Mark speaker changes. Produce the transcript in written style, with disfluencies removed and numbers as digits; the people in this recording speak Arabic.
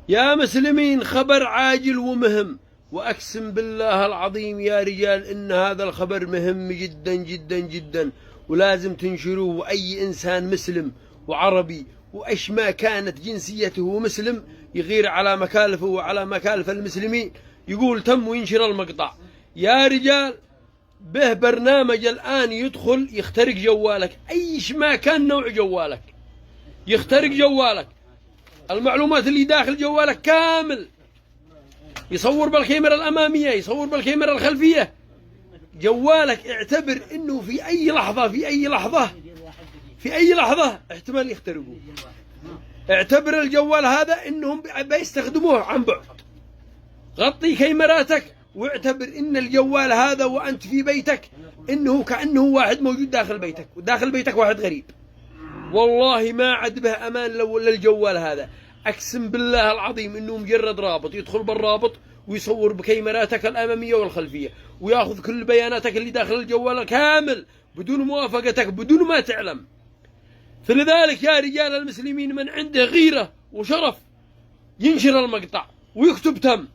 Speaker 1: يا مسلمين خبر عاجل ومهم، وأقسم بالله العظيم يا رجال إن هذا الخبر مهم جدا جدا جدا، ولازم تنشروه. وأي إنسان مسلم وعربي وإيش ما كانت جنسيته مسلم يغير على مكالفه وعلى مكالف المسلمين يقول تم وينشر المقطع. يا رجال به برنامج الآن يدخل يخترق جوالك، أيش ما كان نوع جوالك يخترق جوالك، المعلومات اللي داخل جوالك كامل، يصور بالكاميرا الأمامية، يصور بالكاميرا الخلفية. جوالك اعتبر انه في اي لحظة احتمال يخترقوه. اعتبر الجوال هذا انهم بيستخدموه عن بعد. غطي كاميراتك واعتبر ان الجوال هذا وانت في بيتك انه كأنه واحد موجود داخل بيتك، وداخل بيتك واحد غريب. والله ما عاد به امان للجوال هذا. اقسم بالله العظيم انه مجرد رابط يدخل بالرابط ويصور بكاميراتك الاماميه والخلفيه، وياخذ كل بياناتك اللي داخل الجوال كامل بدون موافقتك، بدون ما تعلم. فلذلك يا رجال المسلمين من عنده غيره وشرف ينشر المقطع ويكتب تم.